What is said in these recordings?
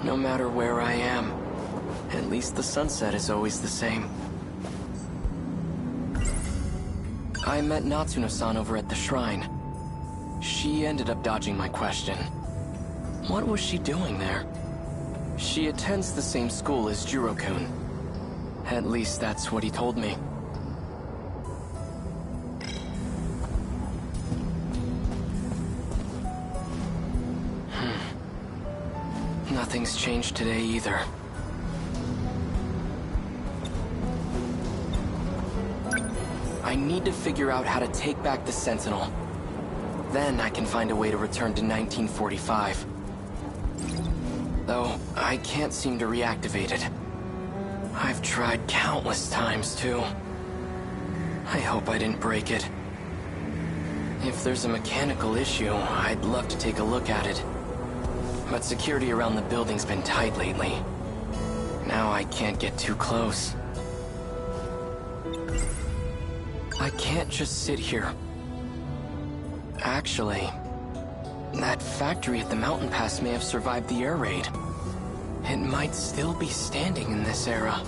No matter where I am, at least the sunset is always the same. I met Natsuno-san over at the shrine. She ended up dodging my question. What was she doing there? She attends the same school as Jiro-kun. At least that's what he told me. Nothing's changed today either. I need to figure out how to take back the Sentinel. Then I can find a way to return to 1945. Though, I can't seem to reactivate it. I've tried countless times, too. I hope I didn't break it. If there's a mechanical issue, I'd love to take a look at it. But security around the building's been tight lately. Now I can't get too close. I can't just sit here. Actually, that factory at the mountain pass may have survived the air raid. It might still be standing in this era.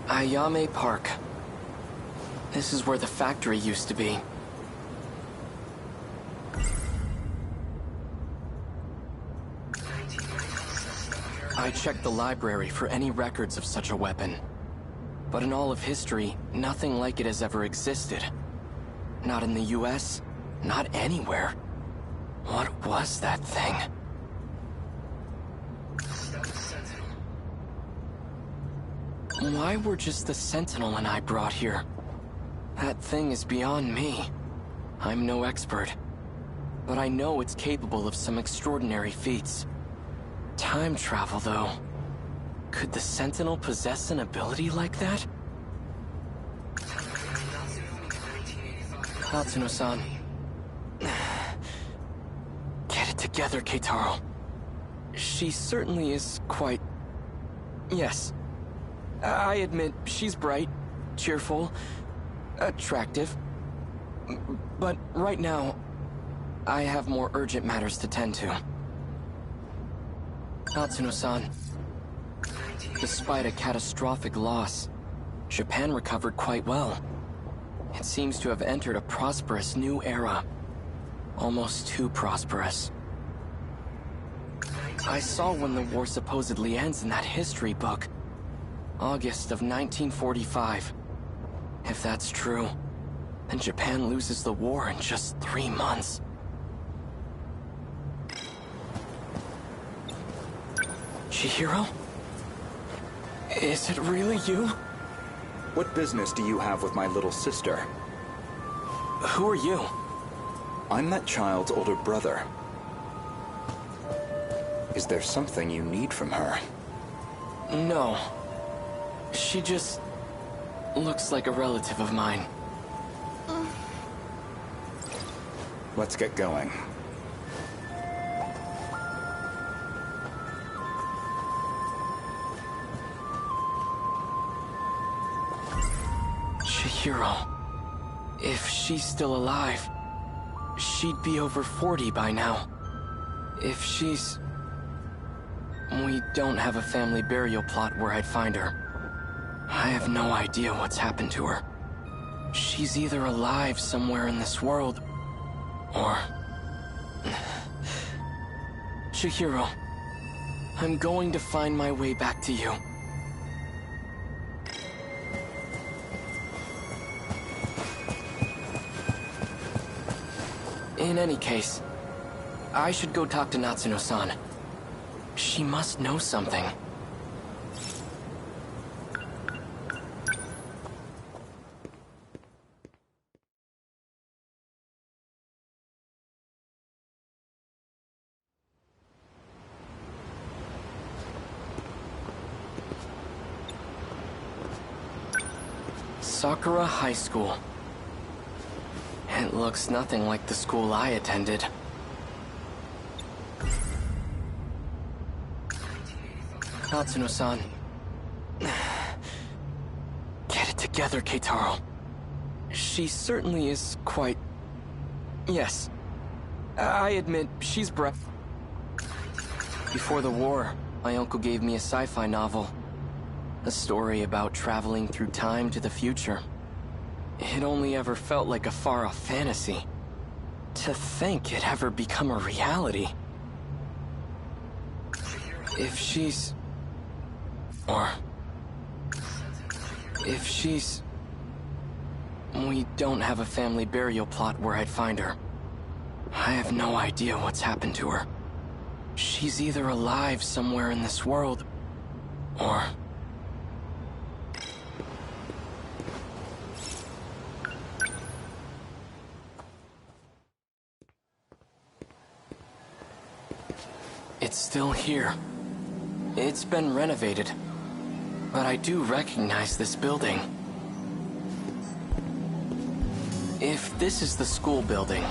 Ayame Park. This is where the factory used to be. I checked the library for any records of such a weapon. But in all of history, nothing like it has ever existed. Not in the US, not anywhere. What was that thing? Why were just the Sentinel and I brought here? That thing is beyond me. I'm no expert. But I know it's capable of some extraordinary feats. Time travel, though. Could the Sentinel possess an ability like that? Natsuno-san. Get it together, Keitaro. She certainly is quite... Yes. I admit, she's bright, cheerful, attractive. But right now, I have more urgent matters to tend to. Natsuno-san, despite a catastrophic loss, Japan recovered quite well. It seems to have entered a prosperous new era. Almost too prosperous. I saw when the war supposedly ends in that history book. August of 1945. If that's true, then Japan loses the war in just 3 months. Chihiro? Is it really you? What business do you have with my little sister? Who are you? I'm that child's older brother. Is there something you need from her? No. She just looks like a relative of mine. Let's get going. Chihiro. If she's still alive, she'd be over 40 by now. If she's... We don't have a family burial plot where I'd find her. I have no idea what's happened to her. She's either alive somewhere in this world, or... Chihiro, I'm going to find my way back to you. In any case, I should go talk to Natsuno-san. She must know something. Sakura High School. It looks nothing like the school I attended. Natsuno-san. Get it together, Keitaro. She certainly is quite... Yes. I admit, she's breath. Before the war, my uncle gave me a sci-fi novel. A story about traveling through time to the future. It only ever felt like a far-off fantasy. To think it ever become a reality. If she's... Or... If she's... We don't have a family burial plot where I'd find her. I have no idea what's happened to her. She's either alive somewhere in this world, or... It's still here. It's been renovated. But I do recognize this building. If this is the school building,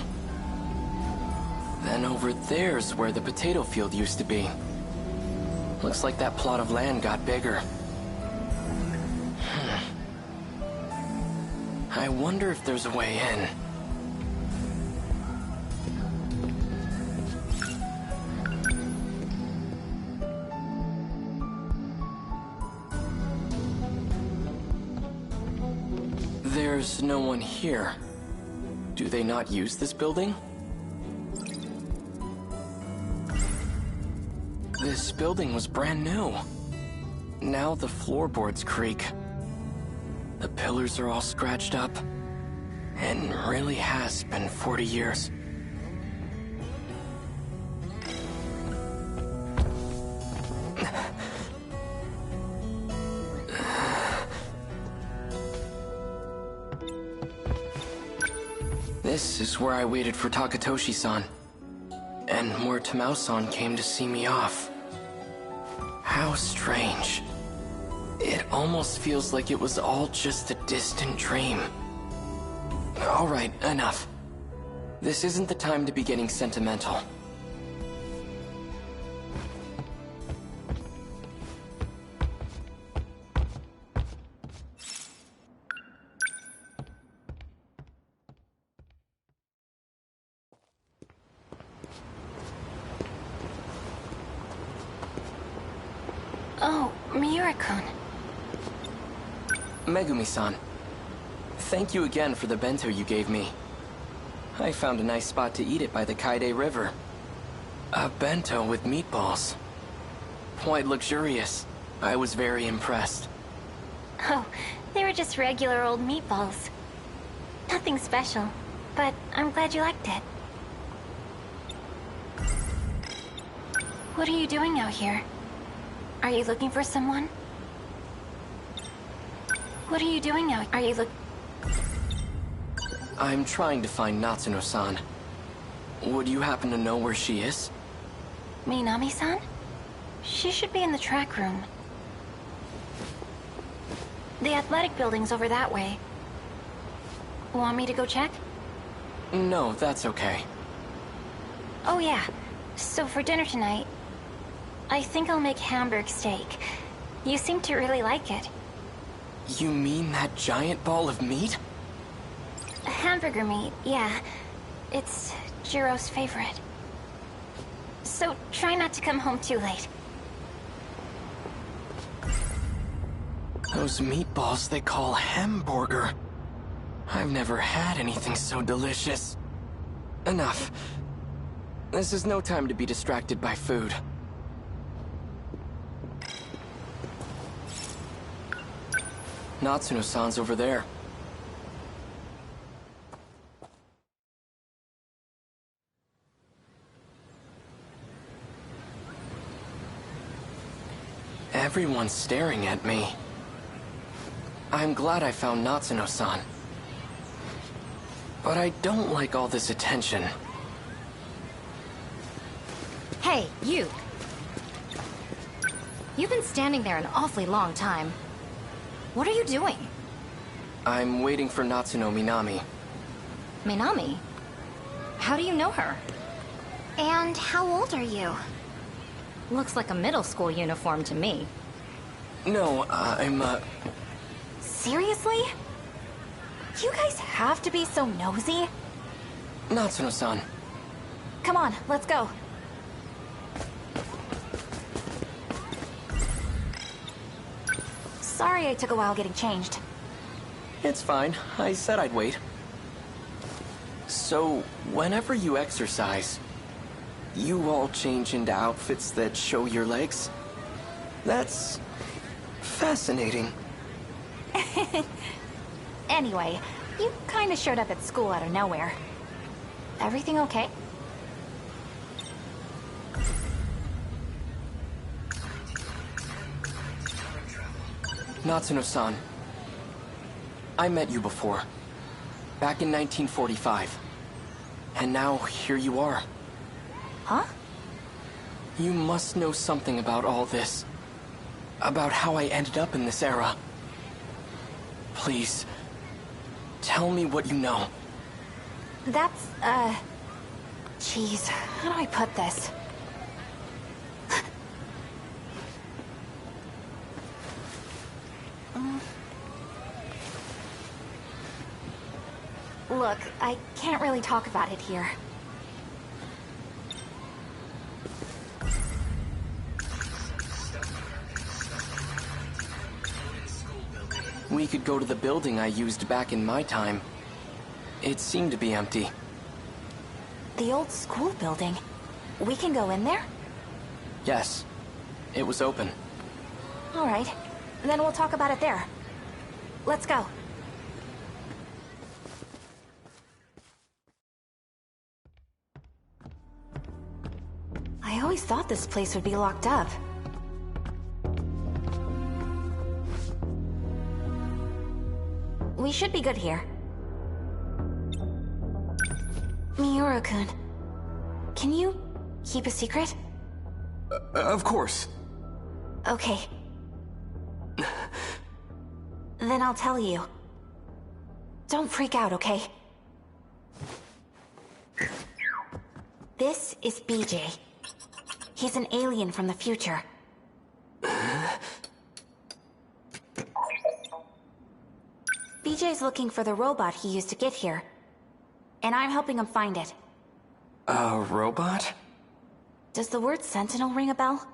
then over there's where the potato field used to be. Looks like that plot of land got bigger. I wonder if there's a way in. There's no one here. Do they not use this building? This building was brand new. Now the floorboards creak. The pillars are all scratched up. And really has been 40 years. This is where I waited for Takatoshi-san. And where Tamao-san came to see me off. How strange. It almost feels like it was all just a distant dream. Alright, enough. This isn't the time to be getting sentimental. Oh, Miura-kun. Megumi-san. Thank you again for the bento you gave me. I found a nice spot to eat it by the Kaide River. A bento with meatballs. Quite luxurious. I was very impressed. Oh, they were just regular old meatballs. Nothing special, but I'm glad you liked it. What are you doing out here? Are you looking for someone? What are you doing out? Are you I'm trying to find Natsuno-san. Would you happen to know where she is? Minami-san? She should be in the track room. The athletic building's over that way. Want me to go check? No, that's okay. Oh yeah, so for dinner tonight, I think I'll make Hamburg steak. You seem to really like it. You mean that giant ball of meat? Hamburger meat, yeah. It's Jiro's favorite. So try not to come home too late. Those meatballs they call hamburger. I've never had anything so delicious. Enough. This is no time to be distracted by food. Natsuno-san's over there. Everyone's staring at me. I'm glad I found Natsuno-san. But I don't like all this attention. Hey, you! You've been standing there an awfully long time. What are you doing? I'm waiting for Natsuno Minami. Minami? How do you know her? And how old are you? Looks like a middle school uniform to me. No, Seriously? You guys have to be so nosy? Natsuno-san. Come on, let's go. Sorry I took a while getting changed. It's fine. I said I'd wait. So, whenever you exercise, you all change into outfits that show your legs? That's fascinating. Anyway, you kinda showed up at school out of nowhere. Everything okay? Natsuno-san. I met you before. Back in 1945. And now, here you are. Huh? You must know something about all this. About how I ended up in this era. Please, tell me what you know. That's, Jeez, how do I put this? Look, I can't really talk about it here. We could go to the building I used back in my time. It seemed to be empty. The old school building. We can go in there? Yes, it was open. All right, then we'll talk about it there. Let's go. I always thought this place would be locked up. We should be good here. Miura-kun, can you keep a secret? Of course. Okay. Then I'll tell you. Don't freak out, okay? This is BJ. He's an alien from the future. BJ's looking for the robot he used to get here. And I'm helping him find it. A robot? Does the word Sentinel ring a bell?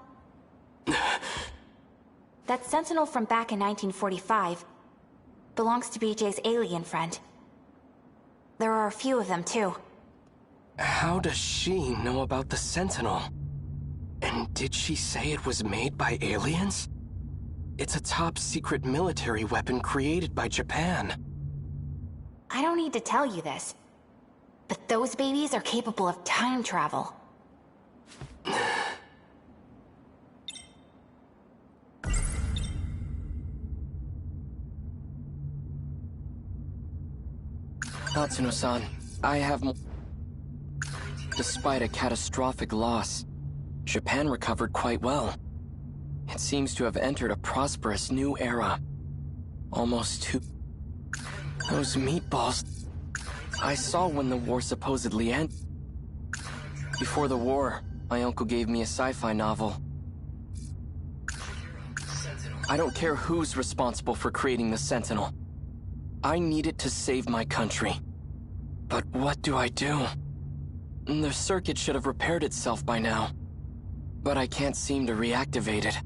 That Sentinel from back in 1945 belongs to BJ's alien friend. There are a few of them, too. How does she know about the Sentinel? And did she say it was made by aliens? It's a top-secret military weapon created by Japan. I don't need to tell you this, but those babies are capable of time travel. Natsuno-san, I have Despite a catastrophic loss, Japan recovered quite well. It seems to have entered a prosperous new era. Almost two... Those meatballs... I saw when the war supposedly ended. Before the war, my uncle gave me a sci-fi novel. I don't care who's responsible for creating the Sentinel. I need it to save my country. But what do I do? The circuit should have repaired itself by now. But I can't seem to reactivate it.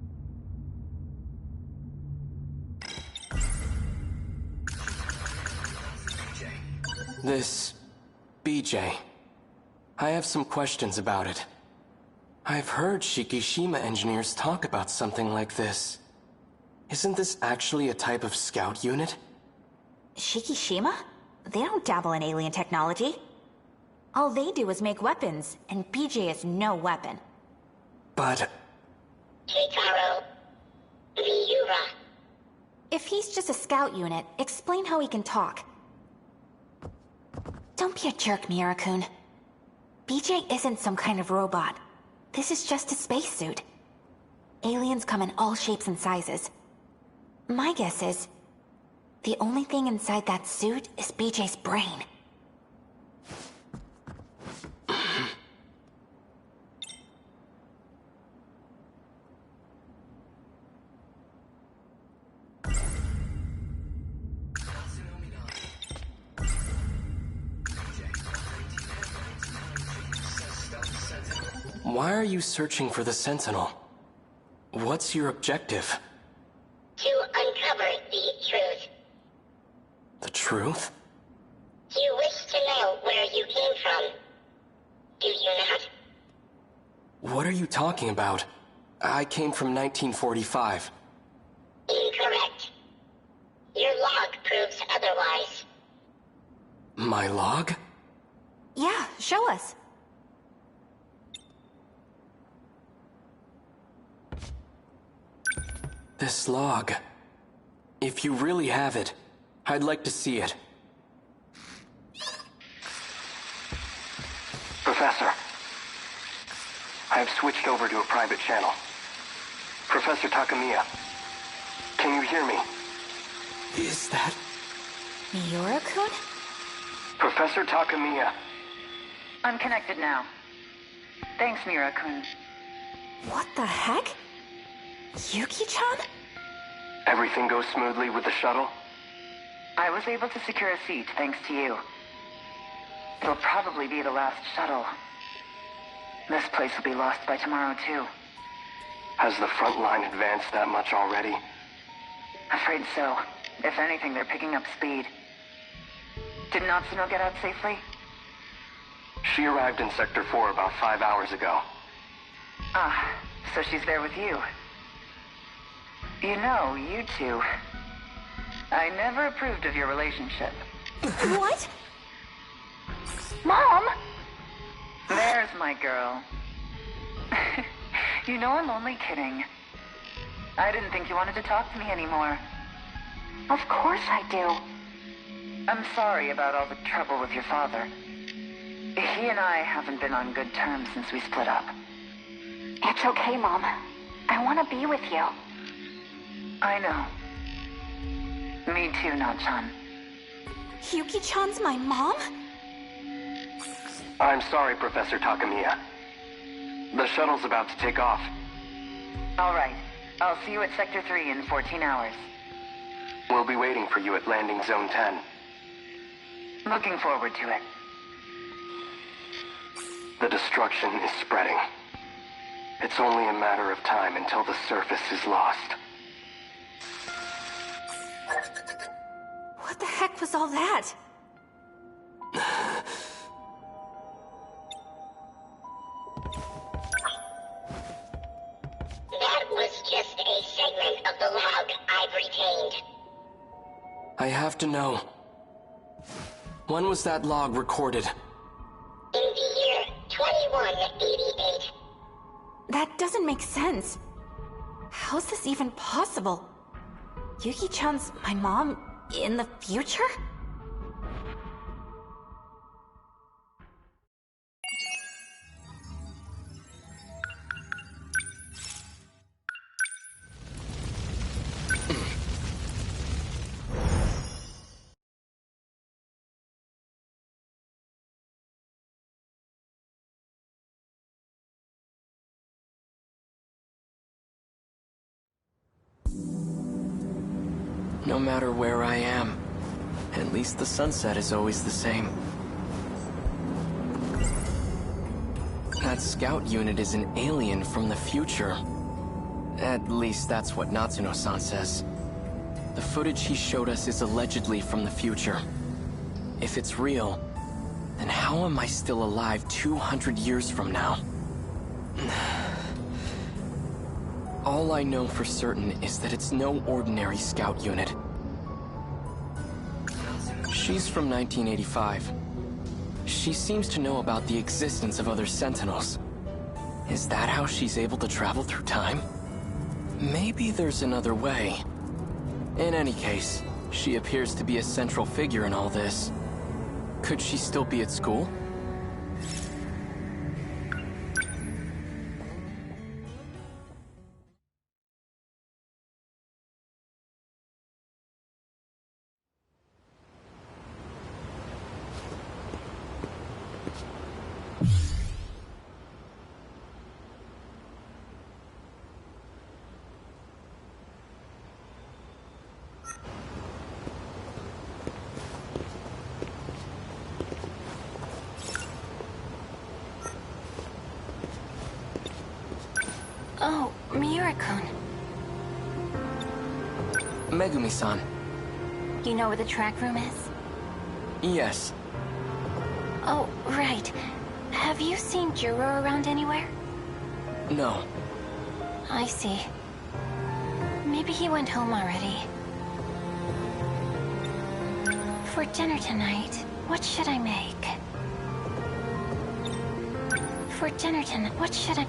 This... BJ. I have some questions about it. I've heard Shikishima engineers talk about something like this. Isn't this actually a type of scout unit? Shikishima? They don't dabble in alien technology. All they do is make weapons, and BJ is no weapon. But... If he's just a scout unit, explain how he can talk. Don't be a jerk, Miura-kun. BJ isn't some kind of robot. This is just a spacesuit. Aliens come in all shapes and sizes. My guess is... The only thing inside that suit is BJ's brain. Why are you searching for the Sentinel? What's your objective? To uncover the truth. The truth? You wish to know where you came from, do you not? What are you talking about? I came from 1945. Incorrect. Your log proves otherwise. My log? Yeah, show us. This log. If you really have it, I'd like to see it. Professor, I have switched over to a private channel. Professor Takamiya, can you hear me? Is that... Miura-kun? Professor Takamiya. I'm connected now. Thanks, Miura-kun. What the heck? Yuki-chan? Everything goes smoothly with the shuttle? I was able to secure a seat thanks to you. It'll probably be the last shuttle. This place will be lost by tomorrow, too. Has the front line advanced that much already? Afraid so. If anything, they're picking up speed. Did Natsuno get out safely? She arrived in Sector 4 about 5 hours ago. Ah, so she's there with you. You know, you two... I never approved of your relationship. What? Mom! There's my girl. You know I'm only kidding. I didn't think you wanted to talk to me anymore. Of course I do. I'm sorry about all the trouble with your father. He and I haven't been on good terms since we split up. It's okay, Mom. I want to be with you. I know. Me too, Na-chan. Yuki-chan's my mom? I'm sorry, Professor Takamiya. The shuttle's about to take off. All right. I'll see you at Sector 3 in 14 hours. We'll be waiting for you at Landing Zone 10. Looking forward to it. The destruction is spreading. It's only a matter of time until the surface is lost. What the heck was all that? That was just a segment of the log I've retained. I have to know. When was that log recorded? In the year 2188. That doesn't make sense. How's this even possible? Yuki-chan's my mom in the future? No matter where I am, at least the sunset is always the same. That scout unit is an alien from the future. At least that's what Natsuno-san says. The footage he showed us is allegedly from the future. If it's real, then how am I still alive 200 years from now? All I know for certain is that it's no ordinary scout unit. She's from 1985. She seems to know about the existence of other Sentinels. Is that how she's able to travel through time? Maybe there's another way. In any case, she appears to be a central figure in all this. Could she still be at school? raccoon. Megumi-san. You know where the track room is? Yes. Oh, right. Have you seen Jiro around anywhere? No. I see. Maybe he went home already. For dinner tonight, what should I make? For dinner tonight, what should I...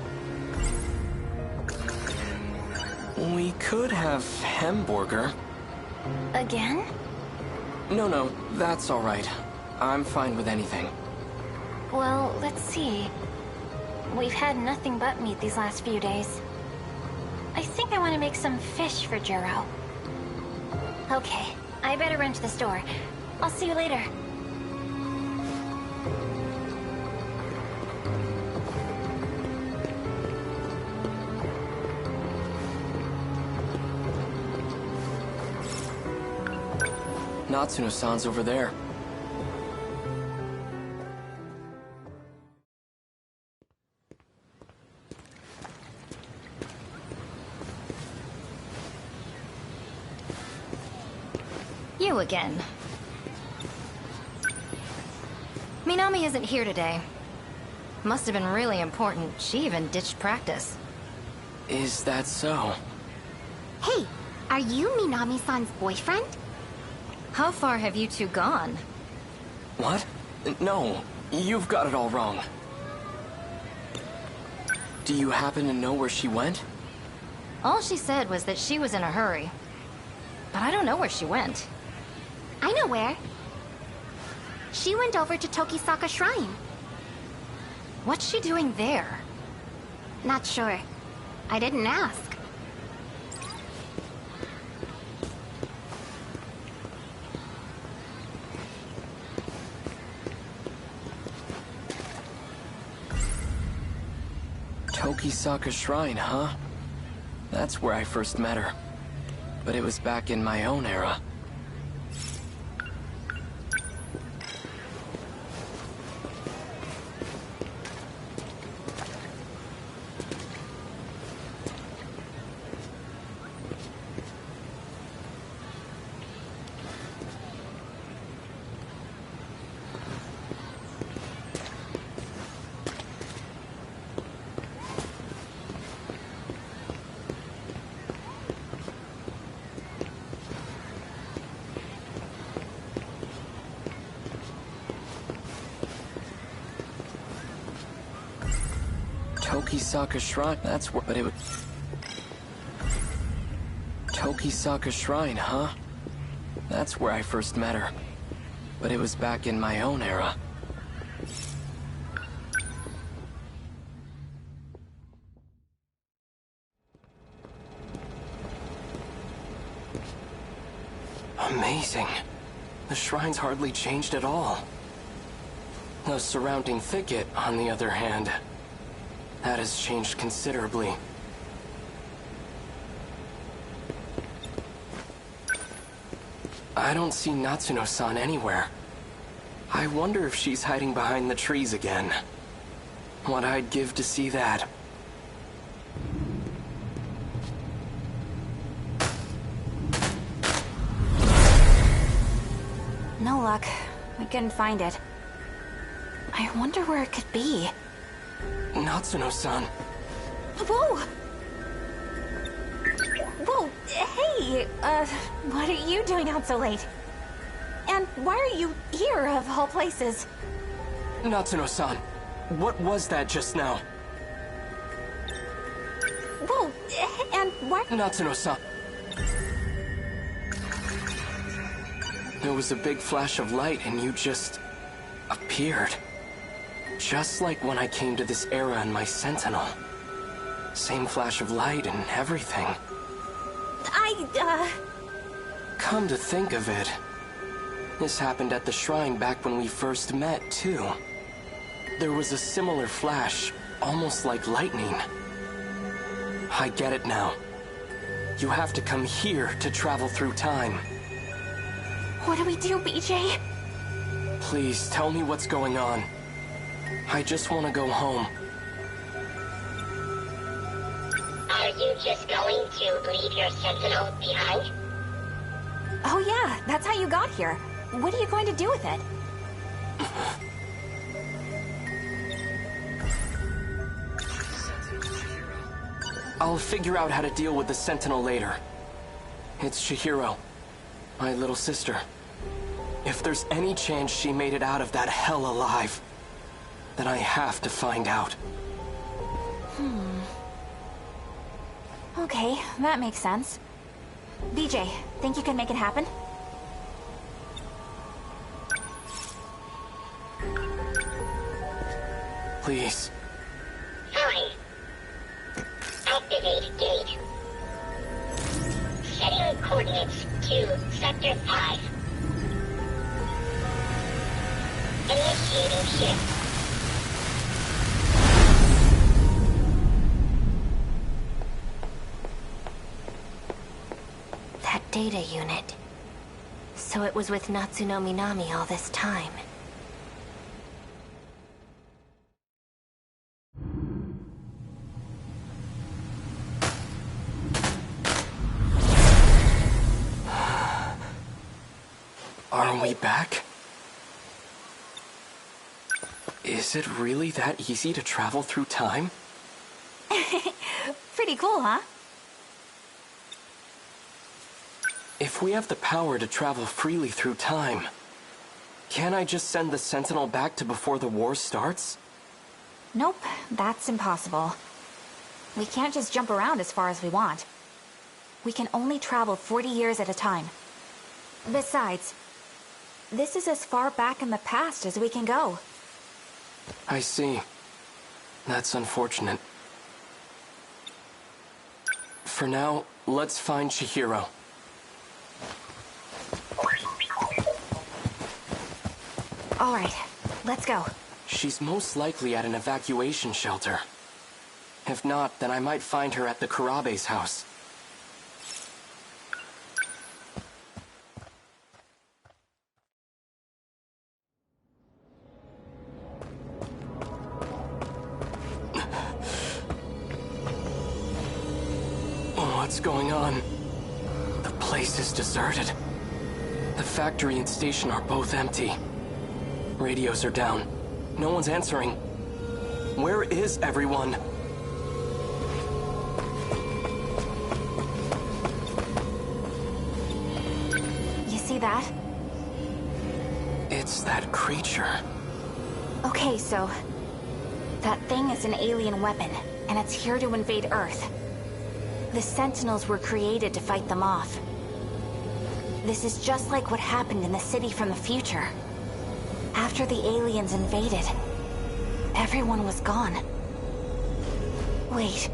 We could have hamburger. Again? No, that's all right. I'm fine with anything. Well, let's see. We've had nothing but meat these last few days. I think I want to make some fish for Jiro. Okay, I better run to the store. I'll see you later. Natsuno-san's over there. You again. Minami isn't here today. Must have been really important. She even ditched practice. Is that so? Hey, are you Minami-san's boyfriend? How far have you two gone? What? No, you've got it all wrong. Do you happen to know where she went? All she said was that she was in a hurry. But I don't know where she went. I know where. She went over to Tokisaka Shrine. What's she doing there? Not sure. I didn't ask. Tokisaka Shrine, huh? That's where I first met her. But it was back in my own era. Tokisaka Shrine, that's where, but it was... Tokisaka Shrine, huh? That's where I first met her. But it was back in my own era. Amazing. The shrine's hardly changed at all. The surrounding thicket, on the other hand, that has changed considerably. I don't see Natsuno-san anywhere. I wonder if she's hiding behind the trees again. What I'd give to see that. No luck. I couldn't find it. I wonder where it could be. Natsuno-san. Whoa! Whoa, hey! What are you doing out so late? And why are you here, of all places? Natsuno-san, what was that just now? Whoa, and why— Natsuno-san. There was a big flash of light and you just appeared. Just like when I came to this era in my Sentinel. Same flash of light and everything. Come to think of it, this happened at the shrine back when we first met, too. There was a similar flash, almost like lightning. I get it now. You have to come here to travel through time. What do we do, BJ? Please, tell me what's going on. I just want to go home. Are you just going to leave your Sentinel behind? Oh yeah, that's how you got here. What are you going to do with it? I'll figure out how to deal with the Sentinel later. It's Chihiro, my little sister. If there's any chance she made it out of that hell alive, then I have to find out. Okay, that makes sense. BJ, think you can make it happen? Please. Fine. Activate gate. Setting coordinates to Sector 5. Initiating shift. That data unit. So it was with Natsuno Minami all this time. Are we back? Is it really that easy to travel through time? Pretty cool, huh? If we have the power to travel freely through time, can't I just send the Sentinel back to before the war starts? Nope, that's impossible. We can't just jump around as far as we want. We can only travel 40 years at a time. Besides, this is as far back in the past as we can go. I see. That's unfortunate. For now, let's find Chihiro. All right, let's go. She's most likely at an evacuation shelter. If not, then I might find her at the Kurabe's house. What's going on? The place is deserted. The factory and station are both empty. Radios are down. No one's answering. Where is everyone? You see that? It's that creature. Okay, so... that thing is an alien weapon, and it's here to invade Earth. The Sentinels were created to fight them off. This is just like what happened in the city from the future. After the aliens invaded, everyone was gone. Wait.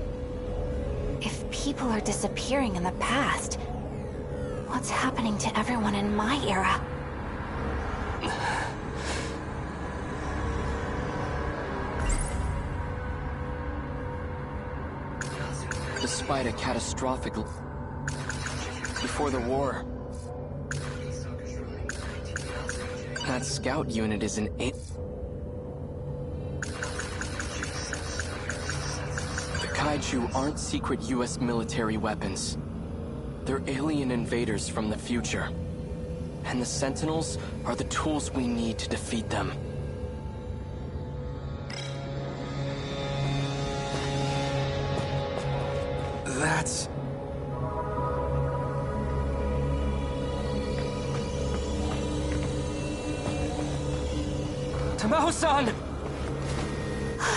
If people are disappearing in the past, what's happening to everyone in my era? Despite a catastrophic... before the war... that scout unit is an The Kaiju aren't secret US military weapons. They're alien invaders from the future. And the Sentinels are the tools we need to defeat them. That's... Tamao-san!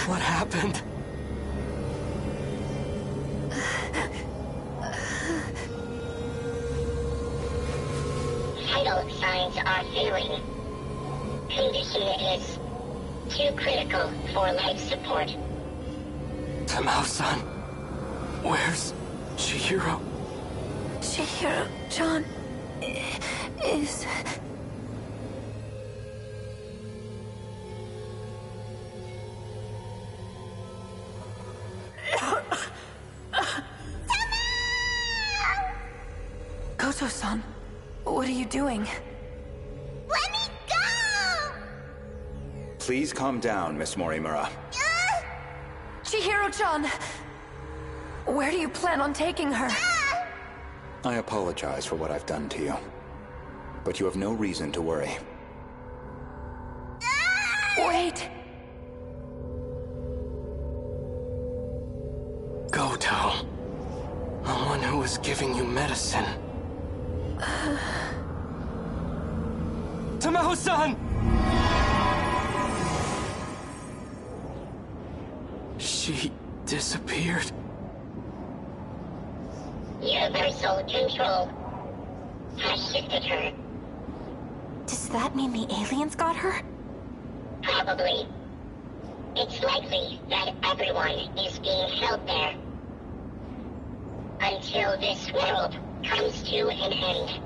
What happened? Vital signs are failing. Condition is too critical for life support. Tamao-san, where's Chihiro? Chihiro-chan is... Goto-san, what are you doing? Let me go! Please calm down, Miss Morimura. Chihiro-chan! Where do you plan on taking her? I apologize for what I've done to you. But you have no reason to worry. Wait! Goto. The one who was giving you medicine. Tamaho-san! She disappeared. Universal control has shifted her. Does that mean the aliens got her? Probably. It's likely that everyone is being held there. Until this world comes to an end.